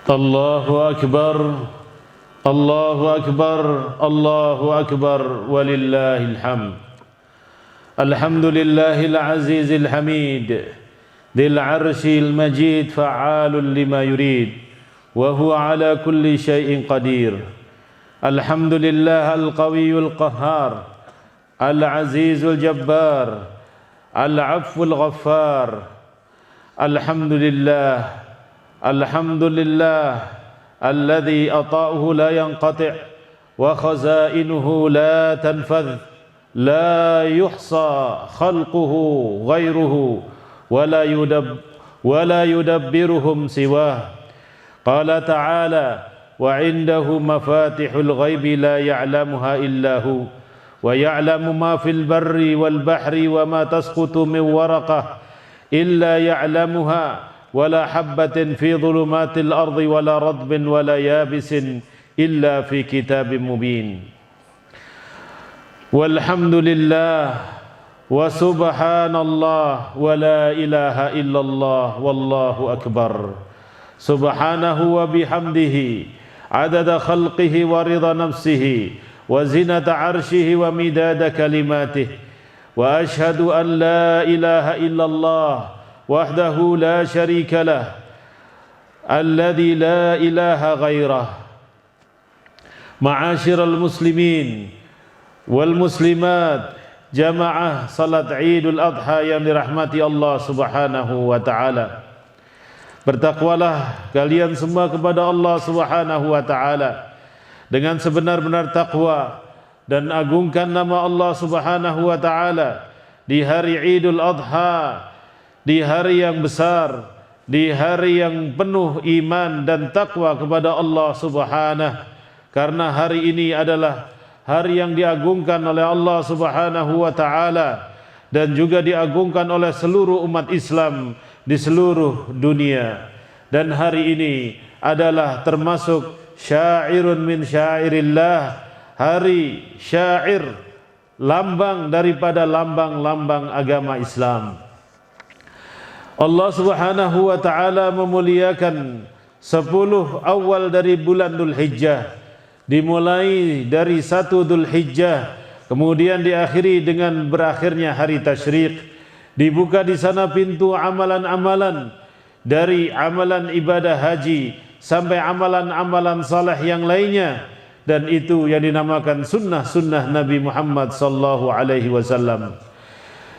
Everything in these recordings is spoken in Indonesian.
الله أكبر الله أكبر الله أكبر ولله الحمد. الحمد لله العزيز الحميد ذي العرش المجيد فعال لما يريد وهو على كل شيء قدير. الحمد لله القوي القهار العزيز الجبار العفو الغفار. الحمد لله الذي عطاؤه لا ينقطع وخزائنه لا تنفذ لا يحصى خلقه غيره ولا يدبرهم سواه. قال تعالى وعنده مفاتح الغيب لا يعلمها إلا هو ويعلم ما في البر والبحر وما تسقط من ورقة إلا يعلمها ولا حبة في ظلمات الأرض ولا رطب ولا يابس إلا في كتاب مبين. والحمد لله وسبحان الله ولا إله إلا الله والله أكبر. سبحانه وبحمده عدد خلقه ورضا نفسه وزنة عرشه ومداد كلماته. وأشهد أن لا إله إلا الله وحده لا شريك له الذي لا إله غيره. معاشر المسلمين والmuslimat, jamaah salat Idul Adha yang dirahmati Allah Subhanahu wa taala. Bertakwalah kalian semua kepada Allah Subhanahu wa taala dengan sebenar-benar takwa dan agungkan nama Allah Subhanahu wa taala di hari Idul Adha, di hari yang besar, di hari yang penuh iman dan takwa kepada Allah Subhanahu, karena hari ini adalah hari yang diagungkan oleh Allah Subhanahu wa taala dan juga diagungkan oleh seluruh umat Islam di seluruh dunia. Dan hari ini adalah termasuk syairun min syairillah, hari syair, lambang daripada lambang-lambang agama Islam. Allah Subhanahu wa taala memuliakan 10 awal dari bulan Dzulhijjah, dimulai dari 1 Dzulhijjah, kemudian diakhiri dengan berakhirnya hari tasyrik. Dibuka di sana pintu amalan-amalan, dari amalan ibadah haji sampai amalan-amalan saleh yang lainnya, dan itu yang dinamakan sunnah-sunnah Nabi Muhammad sallallahu alaihi wasallam.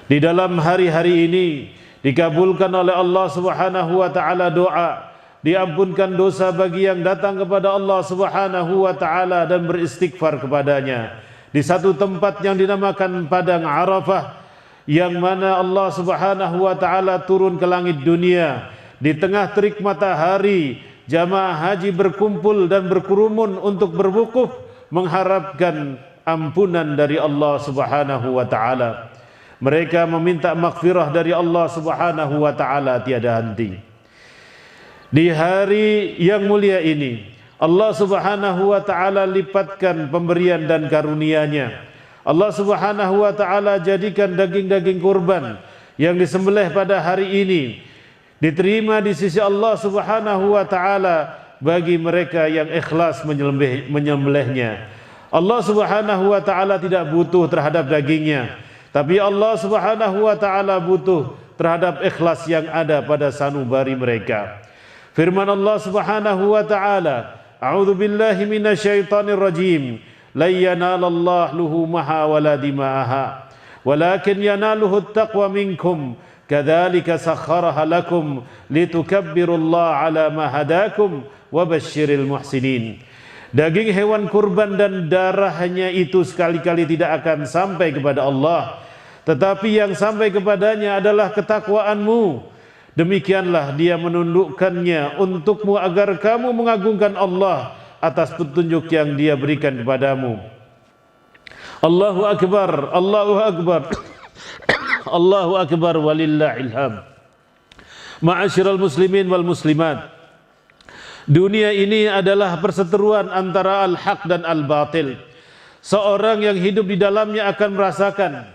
Di dalam hari-hari ini dikabulkan oleh Allah Subhanahu wa taala doa, diampunkan dosa bagi yang datang kepada Allah Subhanahu wa taala dan beristighfar kepadanya. Di satu tempat yang dinamakan Padang Arafah, yang mana Allah Subhanahu wa taala turun ke langit dunia, di tengah terik matahari jamaah haji berkumpul dan berkerumun untuk berwukuf mengharapkan ampunan dari Allah Subhanahu wa taala. Mereka meminta maghfirah dari Allah Subhanahu wa taala tiada henti. Di hari yang mulia ini Allah Subhanahu wa taala lipatkan pemberian dan karunia-Nya. Allah Subhanahu wa taala jadikan daging-daging kurban yang disembelih pada hari ini diterima di sisi Allah Subhanahu wa taala bagi mereka yang ikhlas menyembelihnya. Allah Subhanahu wa taala tidak butuh terhadap dagingnya, tapi Allah Subhanahu wa taala butuh terhadap ikhlas yang ada pada sanubari mereka. Firman Allah Subhanahu wa taala, a'udzu billahi minasyaitonir rajim, la yanalallahu luhumaha wala dima'aha walakin yanaluhu at-taqwa minkum kadzalika sakhkharaha lakum litukabbirullaha ala ma hadakum wa basyiril muhsinin. Daging hewan kurban dan darahnya itu sekali-kali tidak akan sampai kepada Allah, tetapi yang sampai kepadanya adalah ketakwaanmu. Demikianlah dia menundukkannya untukmu agar kamu mengagungkan Allah atas petunjuk yang dia berikan kepadamu. Allahu Akbar, Allahu Akbar, Allahu Akbar walillahil hamd. Ma'asyiral muslimin wal muslimat, dunia ini adalah perseteruan antara al-haq dan al-batil. Seorang yang hidup di dalamnya akan merasakan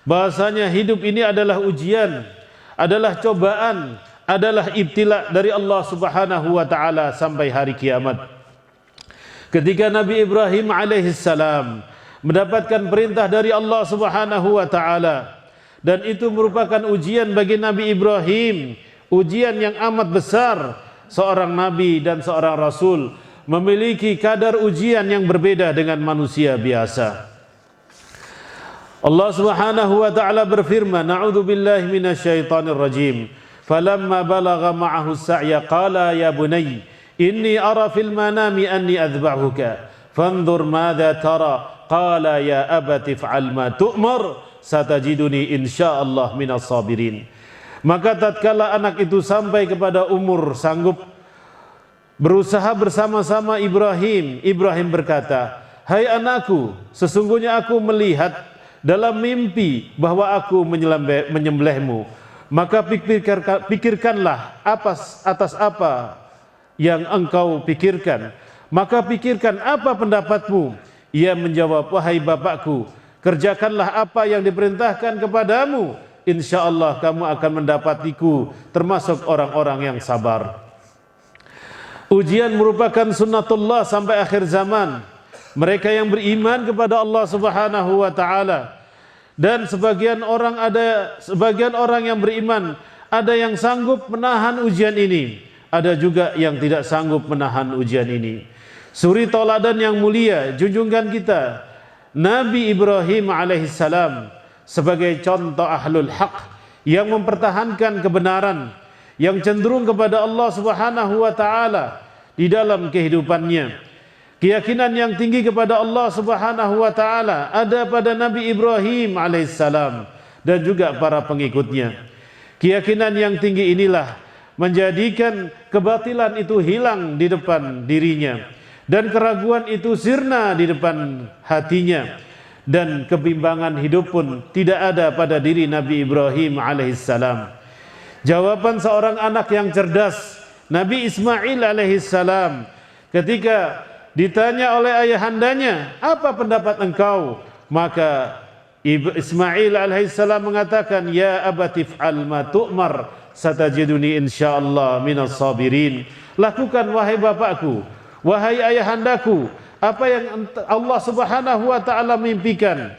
bahasanya hidup ini adalah ujian, adalah cobaan, adalah ibtila dari Allah Subhanahu wa taala sampai hari kiamat. Ketika Nabi Ibrahim alaihissalam mendapatkan perintah dari Allah Subhanahu wa taala, dan itu merupakan ujian bagi Nabi Ibrahim, ujian yang amat besar. Seorang nabi dan seorang rasul memiliki kadar ujian yang berbeda dengan manusia biasa. Allah Subhanahu wa taala berfirman, "A'udzubillahi minasyaitonir rajim. Falamma balagha ma'ahu as-sa'ya qala ya bunayya inni ara fil manami anni adhbahuka fanzur madza tara qala ya abati if'al ma tu'mar satajiduni insyaallah minas sabirin." Maka tatkala anak itu sampai kepada umur sanggup berusaha bersama-sama Ibrahim, Ibrahim berkata, "Hai anakku, sesungguhnya aku melihat dalam mimpi bahwa aku menyembelihmu. Maka pikirkanlah atas apa yang engkau pikirkan. Maka pikirkan apa pendapatmu." Ia menjawab, "Wahai bapakku, kerjakanlah apa yang diperintahkan kepadamu. Insyaallah kamu akan mendapatiku termasuk orang-orang yang sabar." Ujian merupakan sunnatullah sampai akhir zaman. Mereka yang beriman kepada Allah Subhanahu wa taala, dan sebagian orang yang beriman ada yang sanggup menahan ujian ini, ada juga yang tidak sanggup menahan ujian ini. Suri tauladan yang mulia junjungan kita Nabi Ibrahim alaihissalam sebagai contoh ahlul haq yang mempertahankan kebenaran, yang cenderung kepada Allah Subhanahu wa taala di dalam kehidupannya. Keyakinan yang tinggi kepada Allah Subhanahu wa taala ada pada Nabi Ibrahim alaihissalam dan juga para pengikutnya. Keyakinan yang tinggi inilah menjadikan kebatilan itu hilang di depan dirinya, dan keraguan itu sirna di depan hatinya, dan kebimbangan hidup pun tidak ada pada diri Nabi Ibrahim alaihissalam. Jawaban seorang anak yang cerdas, Nabi Ismail alaihissalam, ketika ditanya oleh ayahandanya, "Apa pendapat engkau?" Maka Ismail alaihissalam mengatakan, "Ya abati if'al ma tu'mar satajiduni insyaallah minas sabirin." Lakukan wahai bapakku, wahai ayahandaku, apa yang Allah Subhanahu wa taala mimpikan.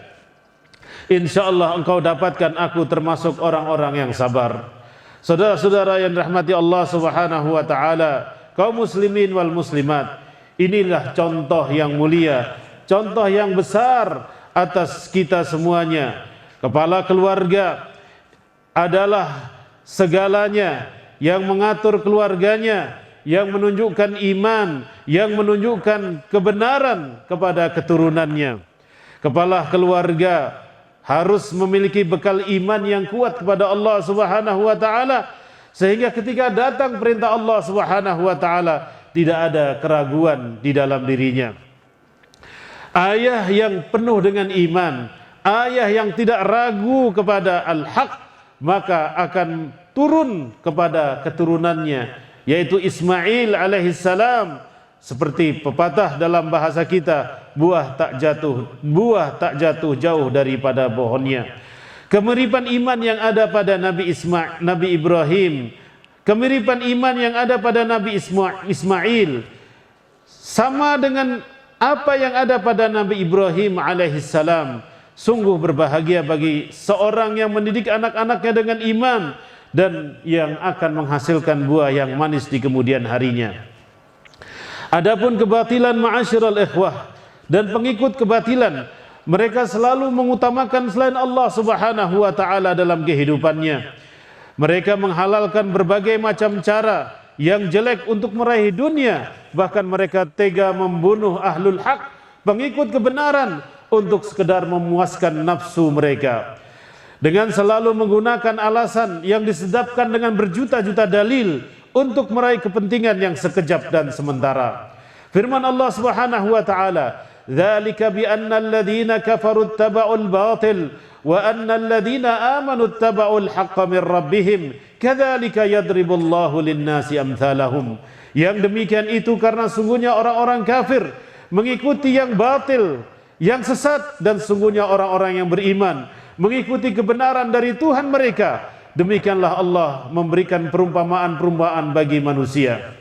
Insyaallah engkau dapatkan aku termasuk orang-orang yang sabar. Saudara-saudara yang dirahmati Allah Subhanahu wa taala, kaum muslimin wal muslimat, inilah contoh yang mulia, contoh yang besar atas kita semuanya. Kepala keluarga adalah segalanya, yang mengatur keluarganya, yang menunjukkan iman, yang menunjukkan kebenaran kepada keturunannya. Kepala keluarga harus memiliki bekal iman yang kuat kepada Allah Subhanahu wa taala, sehingga ketika datang perintah Allah Subhanahu wa taala tidak ada keraguan di dalam dirinya. Ayah yang penuh dengan iman, ayah yang tidak ragu kepada al-haq, maka akan turun kepada keturunannya, yaitu Ismail alaihissalam. Seperti pepatah dalam bahasa kita, buah tak jatuh jauh daripada pohonnya. Kemiripan iman yang ada pada Nabi Ibrahim, kemiripan iman yang ada pada Nabi Ismail sama dengan apa yang ada pada Nabi Ibrahim alaihissalam. Sungguh berbahagia bagi seorang yang mendidik anak-anaknya dengan iman dan yang akan menghasilkan buah yang manis di kemudian harinya. Adapun kebatilan ma'asyiral ikhwah dan pengikut kebatilan, mereka selalu mengutamakan selain Allah Subhanahu wa taala dalam kehidupannya. Mereka menghalalkan berbagai macam cara yang jelek untuk meraih dunia, bahkan mereka tega membunuh ahlul haq, pengikut kebenaran, untuk sekedar memuaskan nafsu mereka, dengan selalu menggunakan alasan yang disedapkan dengan berjuta-juta dalil untuk meraih kepentingan yang sekejap dan sementara. Firman Allah Subhanahu wa taala, "Dzalika bi anna alladziina kafaru ittaba'ul batil wa anna alladziina aamanu ittaba'ul haqqa min rabbihim kadzalika yadribullahu lin-nasi amthalahum." Yang demikian itu karena sungguhnya orang-orang kafir mengikuti yang batil, yang sesat, dan sungguhnya orang-orang yang beriman mengikuti kebenaran dari Tuhan mereka. demikianlah Allah memberikan perumpamaan-perumpamaan bagi manusia.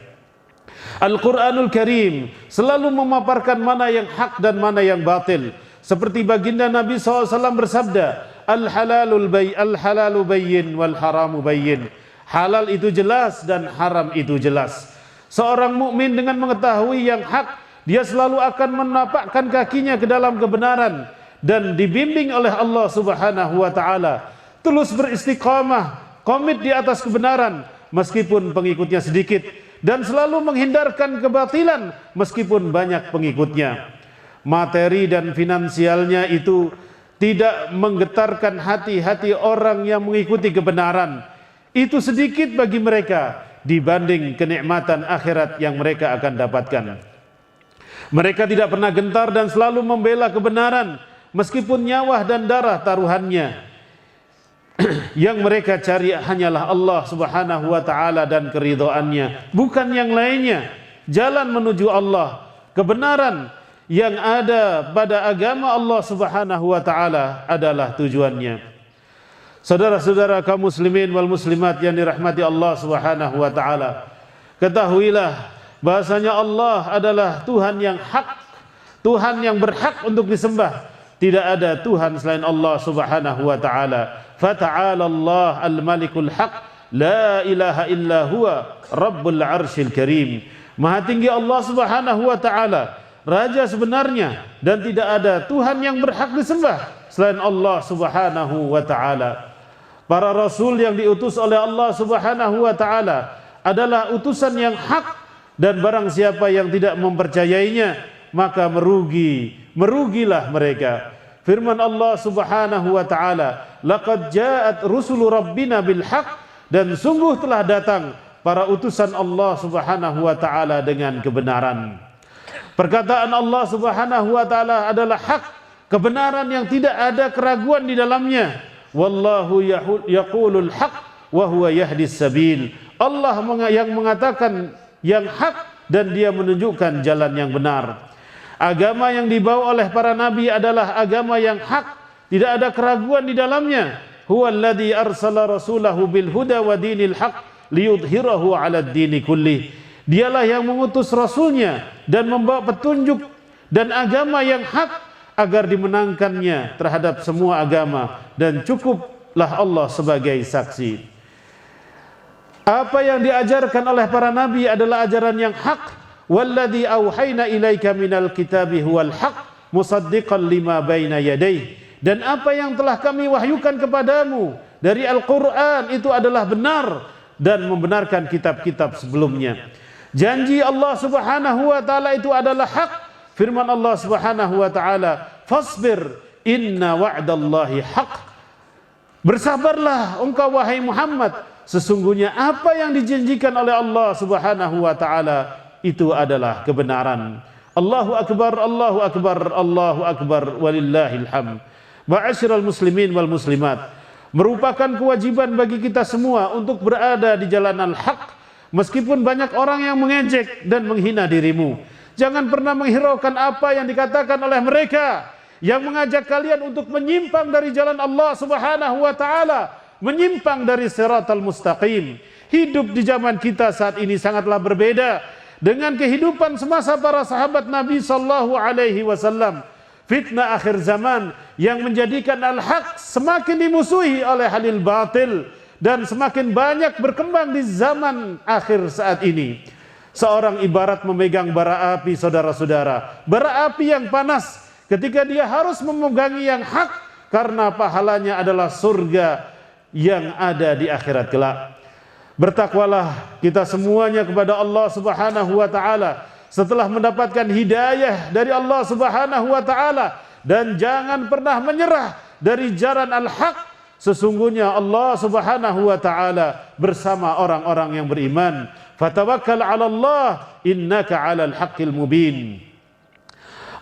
Al-Quranul Karim selalu memaparkan mana yang hak dan mana yang batil. Seperti baginda Nabi SAW bersabda, Al-halalu bayyin wal haramu bayyin. Halal itu jelas dan haram itu jelas. Seorang mukmin dengan mengetahui yang hak, dia selalu akan menapakkan kakinya ke dalam kebenaran dan dibimbing oleh Allah Subhanahu wa taala. Terus beristiqamah, komit di atas kebenaran meskipun pengikutnya sedikit, dan selalu menghindarkan kebatilan meskipun banyak pengikutnya. Materi dan finansialnya itu tidak menggetarkan hati-hati orang yang mengikuti kebenaran. Itu sedikit bagi mereka dibanding kenikmatan akhirat yang mereka akan dapatkan. Mereka tidak pernah gentar dan selalu membela kebenaran meskipun nyawa dan darah taruhannya. Yang mereka cari hanyalah Allah Subhanahu wa taala dan keridhaannya, bukan yang lainnya. Jalan menuju Allah, kebenaran yang ada pada agama Allah Subhanahu wa taala adalah tujuannya. Saudara-saudara kaum muslimin wal muslimat yang dirahmati Allah Subhanahu wa taala, ketahuilah bahasanya Allah adalah Tuhan yang hak, Tuhan yang berhak untuk disembah. Tidak ada Tuhan selain Allah Subhanahu wa taala. Fata'ala Allah al-malikul haq, la ilaha illa huwa rabbul arsyil karim. Maha tinggi Allah Subhanahu wa taala, raja sebenarnya, dan tidak ada Tuhan yang berhak disembah selain Allah Subhanahu wa taala. Para rasul yang diutus oleh Allah Subhanahu wa taala adalah utusan yang hak, dan barang siapa yang tidak mempercayainya maka merugilah mereka. Firman Allah Subhanahu wa taala, laqad ja'at rusulu rabbina bil haqq, dan sungguh telah datang para utusan Allah Subhanahu wa taala dengan kebenaran. Perkataan Allah Subhanahu wa taala adalah hak, kebenaran yang tidak ada keraguan di dalamnya. Wallahu yaqulul haq wa huwa yahdis sabil. Allah yang mengatakan yang hak dan dia menunjukkan jalan yang benar. Agama yang dibawa oleh para nabi adalah agama yang hak, tidak ada keraguan di dalamnya. Huwallazi arsala rasulahu bil huda wa dinil haq liyudhhirahu 'ala ad-dini kullih. Dialah yang mengutus rasulnya dan membawa petunjuk dan agama yang hak agar dimenangkannya terhadap semua agama, dan cukuplah Allah sebagai saksi. Apa yang diajarkan oleh para nabi adalah ajaran yang hak. Walladzi auhayna ilaika minal kitabi huwal haq musaddiqan lima baina yadayhi. Dan apa yang telah kami wahyukan kepadamu dari Al-Quran itu adalah benar dan membenarkan kitab-kitab sebelumnya. Janji Allah Subhanahu wa taala itu adalah hak. Firman Allah Subhanahu wa taala, fasbir inna wa'dallahi haq. Bersabarlah engkau wahai Muhammad, sesungguhnya apa yang dijanjikan oleh Allah Subhanahu wa taala itu adalah kebenaran. Allahu akbar, Allahu akbar, Allahu akbar, walillahil hamd. Ma'asyiral muslimin wal muslimat, merupakan kewajiban bagi kita semua untuk berada di jalan al-haq meskipun banyak orang yang mengejek dan menghina dirimu. Jangan pernah menghiraukan apa yang dikatakan oleh mereka yang mengajak kalian untuk menyimpang dari jalan Allah Subhanahu wa taala, menyimpang dari siratal mustaqim. Hidup di zaman kita saat ini sangatlah berbeda dengan kehidupan semasa para sahabat Nabi sallallahu alaihi wasallam. Fitnah akhir zaman yang menjadikan al-haq semakin dimusuhi oleh halil batil dan semakin banyak berkembang di zaman akhir saat ini. Seorang ibarat memegang bara api, saudara-saudara. Bara api yang panas ketika dia harus memegangi yang hak karena pahalanya adalah surga yang ada di akhirat kelak. Bertakwalah kita semuanya kepada Allah Subhanahu wa taala setelah mendapatkan hidayah dari Allah Subhanahu wa taala, dan jangan pernah menyerah dari jalan al-haq. Sesungguhnya Allah Subhanahu wa taala bersama orang-orang yang beriman. Fatawakkal 'ala Allah innaka 'alal haqqil mubin.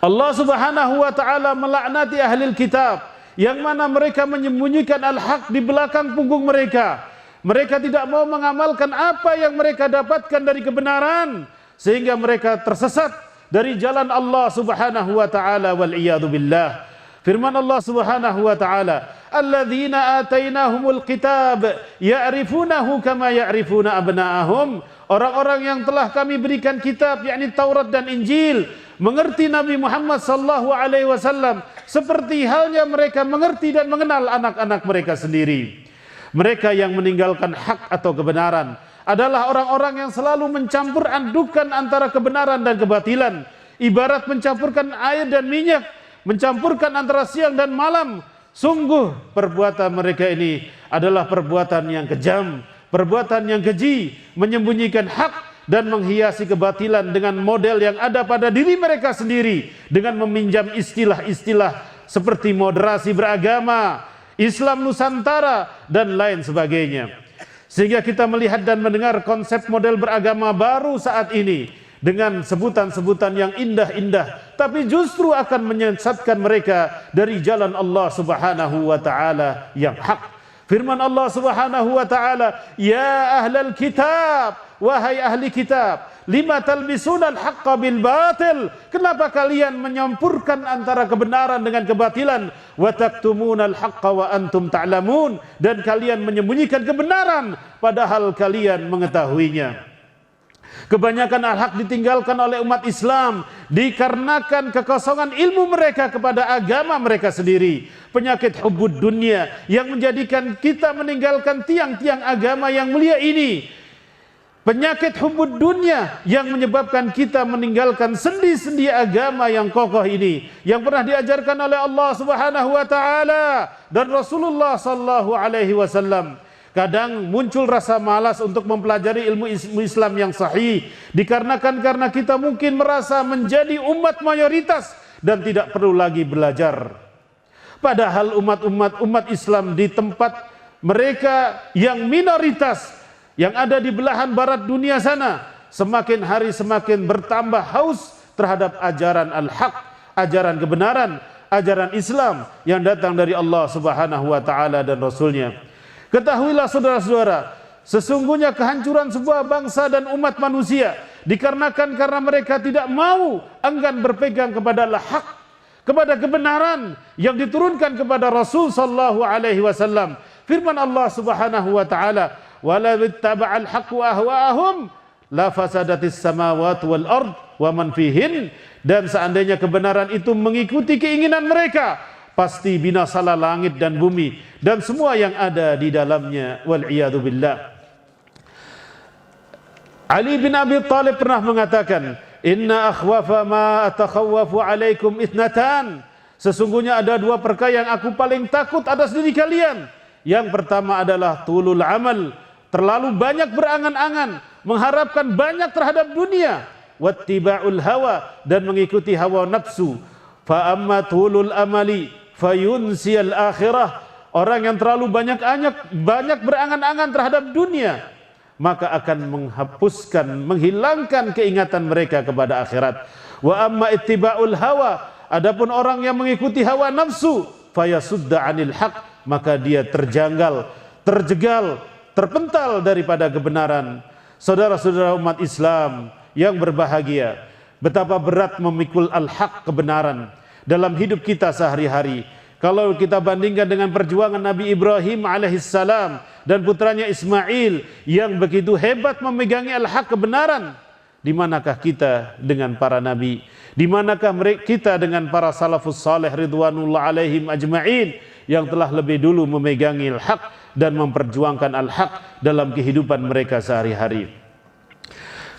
Allah Subhanahu wa taala melaknati ahlul kitab yang mana mereka menyembunyikan al-haq di belakang punggung mereka. Mereka tidak mau mengamalkan apa yang mereka dapatkan dari kebenaran, sehingga mereka tersesat dari jalan Allah Subhanahu wa taala, wal iyadu billah. Firman Allah Subhanahu wa taala, "Alladzina atainahumul kitab ya'rifunahu kama ya'rifuna abna'ahum." Orang-orang yang telah kami berikan kitab, yakni Taurat dan Injil, mengerti Nabi Muhammad sallallahu alaihi wasallam seperti halnya mereka mengerti dan mengenal anak-anak mereka sendiri. Mereka yang meninggalkan hak atau kebenaran adalah orang-orang yang selalu mencampur adukan antara kebenaran dan kebatilan, ibarat mencampurkan air dan minyak, mencampurkan antara siang dan malam. Sungguh perbuatan mereka ini adalah perbuatan yang kejam, perbuatan yang keji, menyembunyikan hak dan menghiasi kebatilan dengan model yang ada pada diri mereka sendiri, dengan meminjam istilah-istilah seperti moderasi beragama, Islam Nusantara, dan lain sebagainya. Sehingga kita melihat dan mendengar konsep model beragama baru saat ini dengan sebutan-sebutan yang indah-indah, tapi justru akan menyesatkan mereka dari jalan Allah Subhanahu wa taala yang hak. Firman Allah Subhanahu wa taala, "Ya ahlal kitab, wahai ahli kitab, lima talbisunal haqqa bil batil." Kenapa kalian menyampurkan antara kebenaran dengan kebatilan? Wa taktumunal haqqa wa antum ta'lamun, dan kalian menyembunyikan kebenaran padahal kalian mengetahuinya. Kebanyakan al-haq ditinggalkan oleh umat Islam dikarenakan kekosongan ilmu mereka kepada agama mereka sendiri. Penyakit hubbud dunia yang menjadikan kita meninggalkan tiang-tiang agama yang mulia ini. Penyakit hubbud dunia yang menyebabkan kita meninggalkan sendi-sendi agama yang kokoh ini, yang pernah diajarkan oleh Allah Subhanahu wa taala dan Rasulullah sallallahu alaihi wasallam. Kadang muncul rasa malas untuk mempelajari ilmu Islam yang sahih karena kita mungkin merasa menjadi umat mayoritas dan tidak perlu lagi belajar. Padahal umat Islam di tempat mereka yang minoritas yang ada di belahan barat dunia sana semakin hari semakin bertambah haus terhadap ajaran al-haq, ajaran kebenaran, ajaran Islam yang datang dari Allah Subhanahu wa taala dan Rasulnya. Ketahuilah saudara-saudara, sesungguhnya kehancuran sebuah bangsa dan umat manusia dikarenakan karena mereka tidak mau enggan berpegang kepada hak, kepada kebenaran yang diturunkan kepada Rasul sallallahu alaihi wasallam. Firman Allah Subhanahu wa taala, "Wala ittaba'al haqqu ahwa'ahum la fasadatis samawati wal ard wa man fihin." Dan seandainya kebenaran itu mengikuti keinginan mereka, pasti binasalah langit dan bumi dan semua yang ada di dalamnya, wal iyadu billah. Ali bin Abi Thalib pernah mengatakan, "Inna akhwafa ma atakhawwafu alaikum ithnatan." Sesungguhnya ada dua perkara yang aku paling takut atas diri kalian. Yang pertama adalah tulul amal, terlalu banyak berangan-angan, mengharapkan banyak terhadap dunia, wattiba'ul hawa, dan mengikuti hawa nafsu. Fa amma tulul amali fayunsiyal akhirah. Orang yang terlalu banyak berangan-angan terhadap dunia, maka akan menghapuskan, menghilangkan keingatan mereka kepada akhirat. Wa amma ittiba'ul hawa, adapun orang yang mengikuti hawa nafsu, fayasudda 'anil haq, maka dia terjegal, terpental daripada kebenaran. Saudara-saudara umat Islam yang berbahagia, betapa berat memikul al-haq, kebenaran, dalam hidup kita sehari-hari. Kalau kita bandingkan dengan perjuangan Nabi Ibrahim alaihissalam dan putranya Ismail yang begitu hebat memegangi al-haq, kebenaran, di manakah kita dengan para nabi? Di manakah kita dengan para salafus saleh ridwanullah alaihim ajma'in yang telah lebih dulu memegangi al-haq dan memperjuangkan al-haq dalam kehidupan mereka sehari-hari?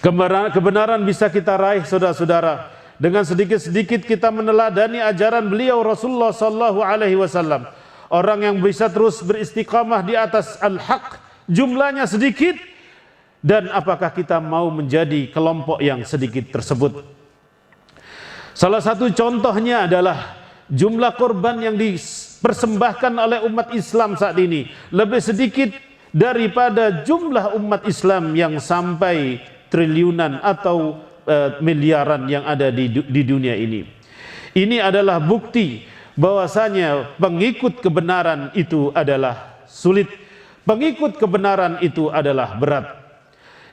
Kebenaran bisa kita raih, saudara-saudara, dengan sedikit-sedikit kita meneladani ajaran beliau Rasulullah sallallahu alaihi wasallam. Orang yang bisa terus beristiqamah di atas al-haq jumlahnya sedikit, dan apakah kita mau menjadi kelompok yang sedikit tersebut? Salah satu contohnya adalah jumlah korban yang dipersembahkan oleh umat Islam saat ini lebih sedikit daripada jumlah umat Islam yang sampai triliunan atau miliaran yang ada di dunia ini. Ini adalah bukti bahwasanya pengikut kebenaran itu adalah sulit, pengikut kebenaran itu adalah berat.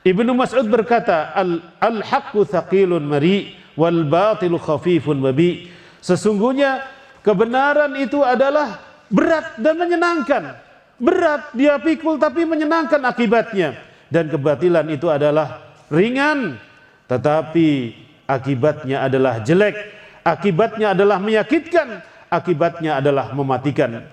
Ibnu Mas'ud berkata, al-haqqu thaqilun mari wal batilu khafifun wabi. Sesungguhnya kebenaran itu adalah berat dan menyenangkan. Berat dia pikul tapi menyenangkan akibatnya. Dan kebatilan itu adalah ringan tetapi akibatnya adalah jelek, akibatnya adalah menyakitkan, akibatnya adalah mematikan.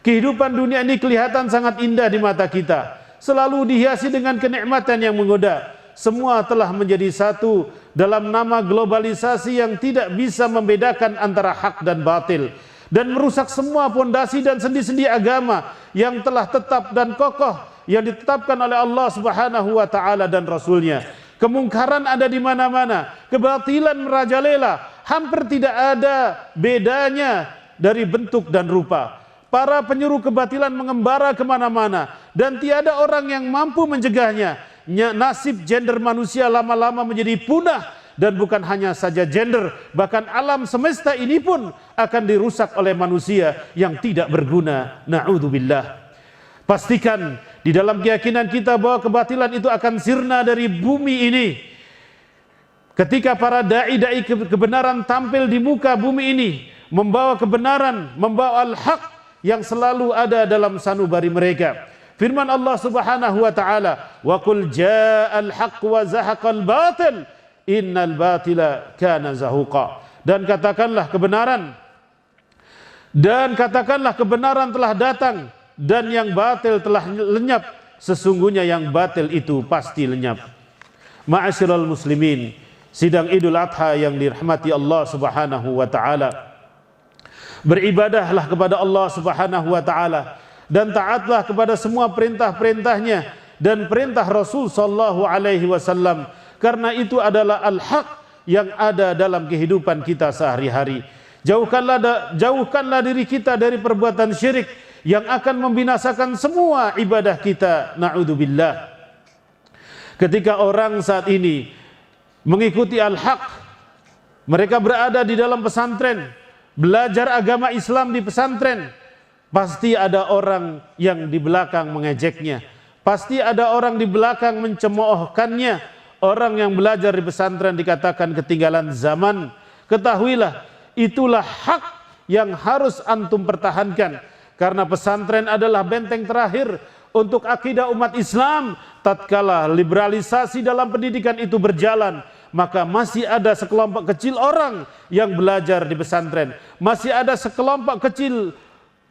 Kehidupan dunia ini kelihatan sangat indah di mata kita, selalu dihiasi dengan kenikmatan yang menggoda. Semua telah menjadi satu dalam nama globalisasi yang tidak bisa membedakan antara hak dan batil, dan merusak semua pondasi dan sendi-sendi agama yang telah tetap dan kokoh yang ditetapkan oleh Allah Subhanahu wa taala dan Rasulnya. Kemungkaran ada di mana-mana, kebatilan merajalela, hampir tidak ada bedanya dari bentuk dan rupa. Para penyuruh kebatilan mengembara kemana-mana dan tiada orang yang mampu mencegahnya. Nasib gender manusia lama-lama menjadi punah, dan bukan hanya saja gender, bahkan alam semesta ini pun akan dirusak oleh manusia yang tidak berguna. Na'udzubillah. Pastikan di dalam keyakinan kita bahwa kebatilan itu akan sirna dari bumi ini. Ketika para dai-dai kebenaran tampil di muka bumi ini, membawa kebenaran, membawa al-haq yang selalu ada dalam sanubari mereka. Firman Allah Subhanahu wa taala, "Wa qul jaa'al haqq wa zahaqal batil, innal batila kana zahuqa." Dan katakanlah kebenaran telah datang dan yang batil telah lenyap, sesungguhnya yang batil itu pasti lenyap. Ma'asyiral muslimin, sidang Idul Adha yang dirahmati Allah Subhanahu wa taala. Beribadahlah kepada Allah Subhanahu wa taala dan taatlah kepada semua perintah-perintahnya dan perintah Rasul sallallahu alaihi wasallam, karena itu adalah al-haq yang ada dalam kehidupan kita sehari-hari. Jauhkanlah diri kita dari perbuatan syirik yang akan membinasakan semua ibadah kita. Na'udzubillah. Ketika orang saat ini mengikuti al-haq, mereka berada di dalam pesantren, belajar agama Islam di pesantren, pasti ada orang yang di belakang mengejeknya, pasti ada orang di belakang mencemoohkannya. Orang yang belajar di pesantren dikatakan ketinggalan zaman. Ketahuilah, itulah hak yang harus antum pertahankan, karena pesantren adalah benteng terakhir untuk akidah umat Islam. Tatkala liberalisasi dalam pendidikan itu berjalan, maka masih ada sekelompok kecil orang yang belajar di pesantren. Masih ada sekelompok kecil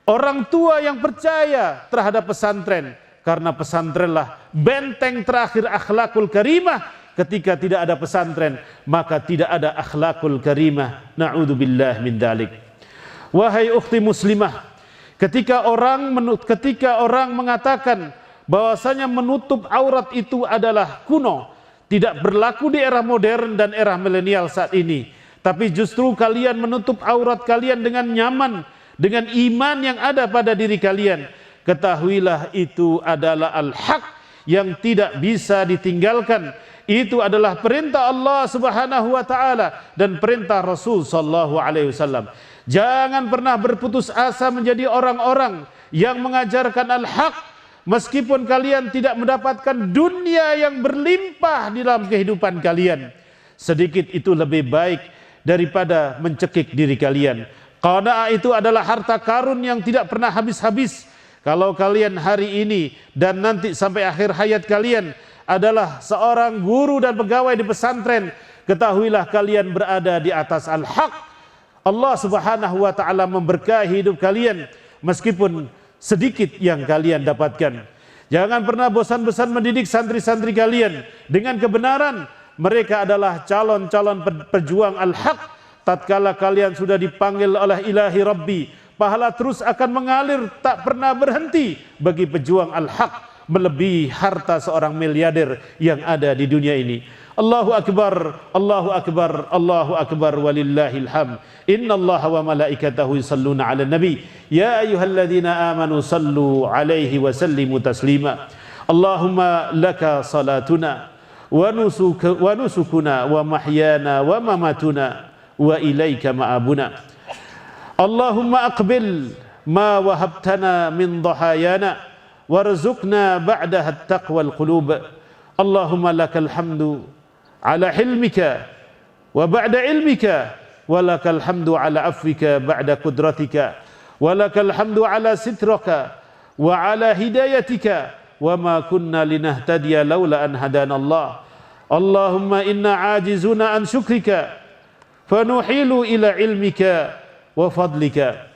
orang tua yang percaya terhadap pesantren, karena pesantrenlah benteng terakhir akhlakul karimah. Ketika tidak ada pesantren, maka tidak ada akhlakul karimah. Na'udzubillah min dalik. Wahai ukhti muslimah, ketika orang mengatakan bahwasanya menutup aurat itu adalah kuno, tidak berlaku di era modern dan era milenial saat ini, tapi justru kalian menutup aurat kalian dengan nyaman, dengan iman yang ada pada diri kalian, ketahuilah itu adalah al-haq yang tidak bisa ditinggalkan. Itu adalah perintah Allah Subhanahu wa taala dan perintah Rasul sallallahu alaihi wasallam. Jangan pernah berputus asa menjadi orang-orang yang mengajarkan al-haq, meskipun kalian tidak mendapatkan dunia yang berlimpah di dalam kehidupan kalian. Sedikit itu lebih baik daripada mencekik diri kalian. Qanaah itu adalah harta karun yang tidak pernah habis-habis. Kalau kalian hari ini dan nanti sampai akhir hayat kalian adalah seorang guru dan pegawai di pesantren, ketahuilah kalian berada di atas al-haq. Allah Subhanahu wa taala memberkahi hidup kalian meskipun sedikit yang kalian dapatkan. Jangan pernah bosan-bosan mendidik santri-santri kalian dengan kebenaran. Mereka adalah calon-calon pejuang al-haq. Tatkala kalian sudah dipanggil oleh Ilahi Rabbi, pahala terus akan mengalir tak pernah berhenti bagi pejuang al-haq, melebihi harta seorang miliarder yang ada di dunia ini. Allahu akbar, Allahu akbar, Allahu akbar, walillahil hamd. Innallaha wa malaikatahu yusalluna 'alan nabi ya ayyuhalladzina amanu sallu 'alaihi wa sallimu taslima. Allahumma laka salatuna wa nusukuna wa mahyana wa mamatuna wa ilaika ma'abuna. Allahumma aqbil ma wahabtana min dhahayana warzuqna ba'daha at-taqwa al-qulub. Allahumma lakal hamdu ala hilmika wa ba'da ilmika walakal hamdu ala afwika ba'da qudratika, walakal hamdu ala sitraka wa ala hidayatika, wa ma kunna linahtadiya laula an hadanallah. Allahumma inna ajizuna an syukrika fanuhilu ila ilmika wa fadlika.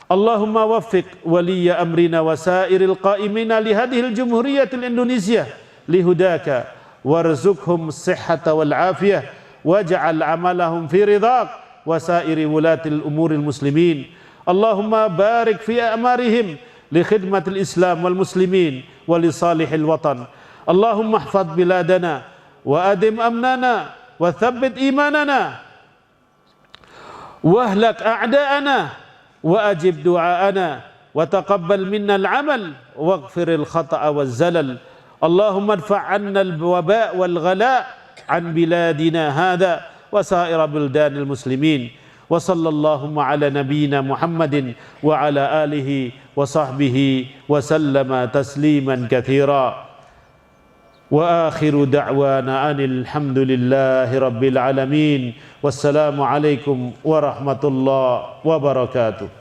Allahumma waffiq waliya amrina wa sairil qa'imina li hadhil jumhuriyatil Indonesia lihudaka warzuqhum sihhata wal afiyah waj'al amalahum fi ridhaq wa sairi wulatil umuril muslimin. Allahumma barik fi a'marihim li khidmatil islam wal muslimin wa li salihil watan. Allahumma ihfadz biladana wa adim amnana wa thabbit imanana wa ahlak a'da'ana wa ajib du'aana wa taqabbal minna al-amal waghfiril khata'a waz-zalal. Allahumma adfa' 'anna al-waba' wal-ghala' 'an biladina hadha wa sa'ira buldanil muslimin. Wa sallallahu ala nabiyyina Muhammadin wa ala alihi wa sahbihi wa sallama tasliman katsira. Wa akhiru da'wana anil hamdulillahi rabbil alamin. Wassalamu alaikum warahmatullahi wabarakatuh.